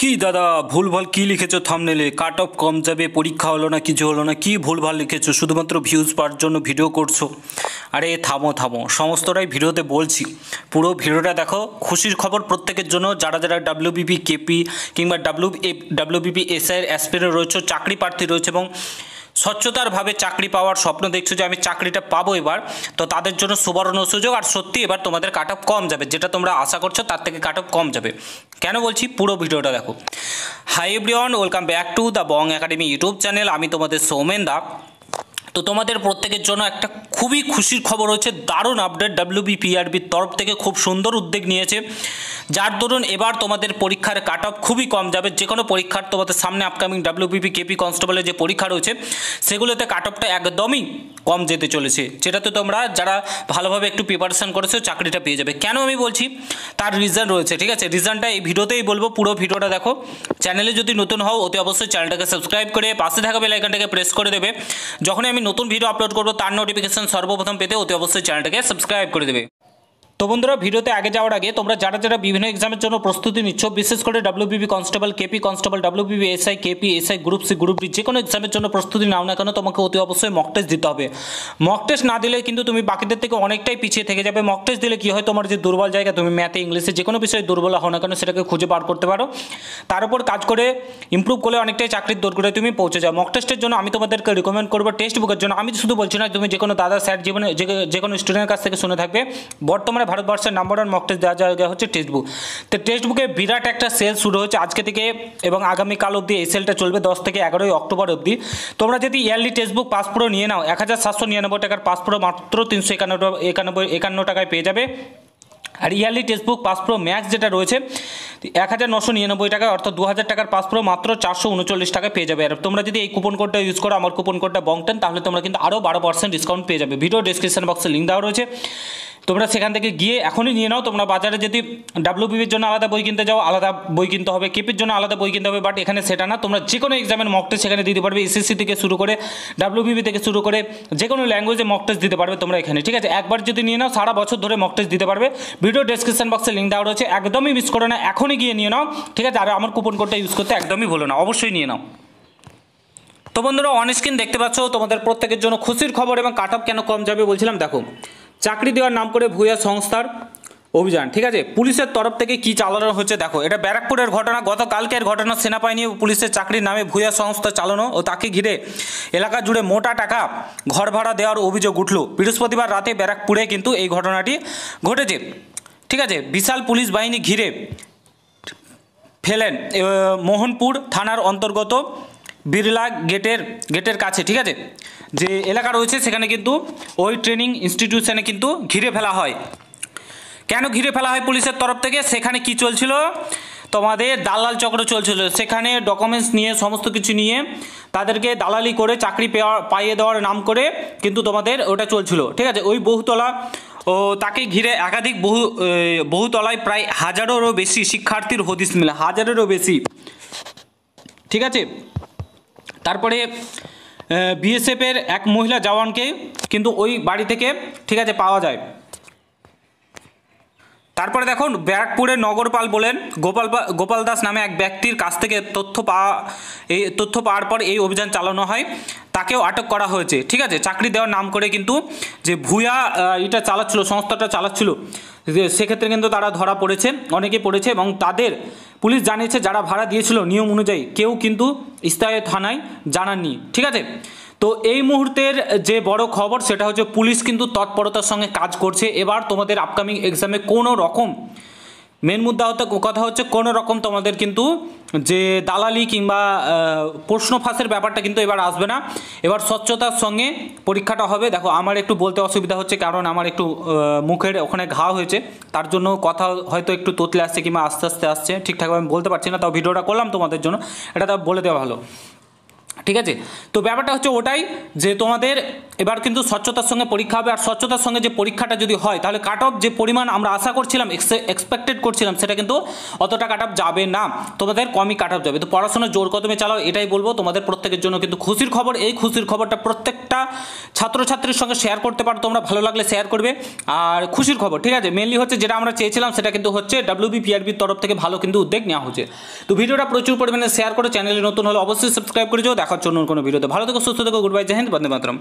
কি দাদা ভুলভাল কি লিখেছো থাম্বনেলে? কাট অফ কম যাবে, পরীক্ষা হলো না, কিছু হলো না, কি ভুলভাল লিখেছো? শুধুমাত্র ভিউজ পাওয়ার জন্য ভিডিও করছো? আরে থামো থামো, সমস্তটাই ভিডিওতে বলছি, পুরো ভিডিওটা দেখো। খুশির খবর প্রত্যেকের জন্য, যারা যারা ডাব্লিউবিপি কেপি কিংবা ডাব্লিউবিপি এসআইয়ের অ্যাসপিরেন্ট রয়েছে, চাকরি প্রার্থী রয়েছে এবং স্বচ্ছতারভাবে চাকরি পাওয়ার স্বপ্ন দেখছো যে আমি চাকরিটা পাবো এবার, তো তাদের জন্য সুবর্ণ সুযোগ। আর সত্যি এবার তোমাদের কাট অফ কম যাবে, যেটা তোমরা আশা করছো তার থেকে কাট অফ কম যাবে। কেন বলছি, পুরো ভিডিওটা দেখো। Hi everyone, welcome back to the Bong academy YouTube channel. আমি তোমাদের সৌমেন দা। তো তোমাদের প্রত্যেকের জন্য একটা খুবই খুশির খবর হচ্ছে, দারুণ আপডেট। ডাব্লিউবিপিআরবির তরফ থেকে খুব সুন্দর উদ্যোগ নিয়েছে, যার দরুন এবার তোমাদের পরীক্ষার কাট অফ খুবই কম যাবে। যে কোনো পরীক্ষার তোমাদের সামনে আপকামিং ডাব্লিউবিপি কেপি কনস্টেবলের যে পরীক্ষা রয়েছে সেগুলোতে কাট অফটা একদমই কম যেতে চলেছে, যেটাতে তোমরা যারা ভালোভাবে একটু প্রিপারেশন করেছো চাকরিটা পেয়ে যাবে। কেন আমি বলছি, তার রিজন রয়েছে, ঠিক আছে? রিজনটা এই ভিডিওতেই বলবো, পুরো ভিডিওটা দেখো। চ্যানেলে যদি নতুন হও অতি অবশ্যই চ্যানেলটাকে সাবস্ক্রাইব করে পাশে থাকা বেল আইকনটাকে প্রেস করে দেবে। যখনই আমি নতুন ভিডিও আপলোড করবো তার নোটিফিকেশন সর্বপ্রথম পেতে অতি অবশ্যই চ্যানেলটাকে সাবস্ক্রাইব করে দেবে। তো বন্ধুরা, ভিডিওতে আগে যাওয়ার আগে তোমরা যারা যারা বিভিন্ন এক্সামের জন্য প্রস্তুতি নিচ্ছ, বিশেষ করে WBP constable, KP constable, WBP SI, KP SI, group C, group D, যে কোনো এক্সামের জন্য প্রস্তুতি নাও না কেন, তোমাকে অতি অবশ্যই মক টেস্ট দিতে হবে। মক টেস্ট না দিলে কিন্তু তুমি বাকিদের থেকে অনেকটাই পিছিয়ে থেকে যাবে। মক টেস্ট দিলে কী হয়, তোমার যে দুর্বল জায়গা, তুমি ম্যাথে, ইংলিশে যে কোনো বিষয়ে দুর্বল হও না কেন সেটাকে খুঁজে বার করতে পারো, তার উপর কাজ করে ইমপ্রুভ করলে অনেকটাই চাকরির দোরগোড়ায় তুমি পৌঁছে যাও। মক টেস্টের জন্য আমি তোমাদেরকে রিকমেন্ড করবো টেক্সট বুকের জন্য। আমি শুধু বলছি না, তুমি যে কোনো দাদা স্যার জীবনে যে কোনো স্টুডেন্টের কাছ থেকে শুনে থাকবে, বর্তমানে ভারতবর্ষের নাম্বার ওয়ান মক টেস্ট দেওয়া জায়গা হচ্ছে টেক্সট বুক। তো টেক্সট বুকে বিরাট একটা সেল শুরু হচ্ছে আজকে থেকে এবং আগামীকাল অবধি। এই সেলটা চলবে 10 থেকে 11 অক্টোবর অবধি। তোমরা যদি yearly text book pass pro নিয়ে নাও, 1799 টাকার পাস প্রো মাত্র 351 টাকায় পেয়ে যাবে। আর yearly text book pass pro max যেটা রয়েছে 1999 টাকা, অর্থাৎ 2000 টাকার পাস প্রো মাত্র 439 টাকায় পেয়ে যাবে। আর তোমরা যদি এই কুপন কোডটা ইউজ করো, আমার কুপন কোডটা বং10, তাহলে তোমরা কিন্তু আরও 12% ডিসকাউন্ট পেয়ে যাবে। ভিডিও ডিসক্রিপশন বক্সে লিঙ্ক দেওয়া রয়েছে, তোমরা সেখান থেকে গিয়ে এখনই নিয়ে নাও। তোমরা বাজারে যদি ডাব্লিউবিপির জন্য আলাদা বই কিনতে যাও, আলাদা বই কিনতে হবে, কেপির জন্য আলাদা বই কিনতে হবে, বাট এখানে সেটা না। তোমরা যে কোনো এক্সামের মক টেস্ট সেখানে দিতে পারবে, এসএসসি থেকে শুরু করে ডাব্লিউবিপি থেকে শুরু করে যে কোনো ল্যাঙ্গুয়েজে মক টেস্ট দিতে পারবে তোমরা এখানে, ঠিক আছে? একবার যদি নিয়ে নাও সারা বছর ধরে মক টেস্ট দিতে পারবে। ভিডিও ডিসক্রিপশন বক্সে লিঙ্ক দেওয়া রয়েছে, একদমই মিস করো না, এখনই গিয়ে নিয়ে নাও, ঠিক আছে? আর আমার কুপন কোডটা ইউজ করতে একদমই ভুলো না, অবশ্যই নিয়ে নাও। তো বন্ধুরা, অন স্ক্রিন দেখতে পাচ্ছ তোমাদের প্রত্যেকের জন্য খুশির খবর এবং কাট অফ কেন কম যাবে বলছিলাম। দেখো, চাকরি দেওয়ার নাম করে ভূয়া সংস্থার অভিযান, ঠিক আছে? পুলিশের তরফ থেকে কি চালানো হচ্ছে দেখো। এটা ব্যারাকপুরের ঘটনা, গতকালকের ঘটনা। সেনাবাহিনী ও পুলিশের চাকরির নামে ভূয়া সংস্থা চালানো ও তাকে ঘিরে এলাকা জুড়ে মোটা টাকা ঘর ভাড়া দেওয়ার অভিযোগ উঠল বৃহস্পতিবার রাতে ব্যারাকপুরে কিন্তু এই ঘটনাটি ঘটেছে, ঠিক আছে? বিশাল পুলিশ বাহিনী ঘিরে ফেলেন মোহনপুর থানার অন্তর্গত বিড়লা গেটের কাছে, ঠিক আছে? যে এলাকা রয়েছে সেখানে কিন্তু ওই ট্রেনিং ইনস্টিটিউশনে কিন্তু ঘিরে ফেলা হয়। কেন ঘিরে ফেলা হয় পুলিশের তরফ থেকে? সেখানে কি চলছিল, তোমাদের দালাল চক্র চলছিল। সেখানে ডকুমেন্টস নিয়ে, সমস্ত কিছু নিয়ে তাদেরকে দালালি করে চাকরি পাইয়ে দেওয়ার নাম করে কিন্তু তোমাদের ওটা চলছিল, ঠিক আছে? ওই বহুতলা ও তাকে ঘিরে একাধিক বহুতলায় প্রায় 1000-এরও বেশি শিক্ষার্থীর হদিস মিলে, 1000-এরও বেশি, ঠিক আছে? তারপরে বিএসএফের এক মহিলা জওয়ানকে কিন্তু ওই বাড়ি থেকে, ঠিক আছে, পাওয়া যায়। তারপরে দেখুন, ব্যারাকপুরের নগরপাল বলেন গোপাল দাস নামে এক ব্যক্তির কাছ থেকে তথ্য পাওয়ার পর এই অভিযান চালানো হয়, তাকেও আটক করা হয়েছে, ঠিক আছে? চাকরি দেওয়ার নাম করে কিন্তু যে ভূয়া এটা চালাচ্ছিল, সংস্থাটা চালাচ্ছিল, সেক্ষেত্রে কিন্তু তারা ধরা পড়েছে, অনেকে পড়েছে এবং তাদের পুলিশ জানিয়েছে যারা ভাড়া দিয়েছিল নিয়ম অনুযায়ী কেউ কিন্তু স্থায়ী থানায় জানাননি, ঠিক আছে? তো এই মুহূর্তের যে বড় খবর সেটা হচ্ছে পুলিশ কিন্তু তৎপরতার সঙ্গে কাজ করছে। এবার তোমাদের আপকামিং এক্সামে কোনো রকম মেন মুদ্রা কথা হচ্ছে কোনো রকম তোমাদের কিন্তু যে দালালি কিংবা প্রশ্ন ফাঁসের ব্যাপারটা কিন্তু এবার আসবে না। এবার স্বচ্ছতার সঙ্গে পরীক্ষাটা হবে। দেখো, আমার একটু বলতে অসুবিধা হচ্ছে কারণ আমার একটু মুখের ওখানে ঘা হয়েছে, তার জন্য কথা হয়তো একটু তোতলে আসছে কিংবা আস্তে আস্তে আসছে, ঠিকঠাকভাবে আমি বলতে পারছি না, তাও ভিডিওটা করলাম তোমাদের জন্য, এটা তো বলে দেওয়া ভালো। ঠিক আছে। তো ব্যাপারটা হচ্ছে ওটাই যে তোমাদের এবার কিন্তু স্বচ্ছতার সঙ্গে পরীক্ষা হবে, আর স্বচ্ছতার সঙ্গে যে পরীক্ষাটা যদি হয় তাহলে কাট অফ যে পরিমাণ আমরা আশা করছিলাম, এক্সপেক্টেড করছিলাম, সেটা কিন্তু অতটা কাট অফ যাবে না, তোমাদের কমই কাট অফ যাবে। তো পড়াশোনা জোর কদমে চালাও, এটাই বলবো। তোমাদের প্রত্যেকের জন্য কিন্তু খুশির খবর, এই খুশির খবরটা প্রত্যেকটা ছাত্রছাত্রীর সঙ্গে শেয়ার করতে পারো তোমরা, ভালো লাগলে শেয়ার করবে। আর খুশির খবর, ঠিক আছে, মেনলি হচ্ছে যেটা আমরা চেয়েছিলাম সেটা কিন্তু হচ্ছে WBPRBর তরফ থেকে ভালো কিন্তু উদ্যোগ নেওয়া হচ্ছে। তো ভিডিওটা প্রচুর পরিমাণে শেয়ার করে, চ্যানেলে নতুন হলে অবশ্যই সাবস্ক্রাইব করে যাও। দেখার জন্য কোনো ভিডিওতে, ভালো থেকো, সুস্থ থেকো, গুড বাই, জয় হিন্দ, বন্দে মাতরম।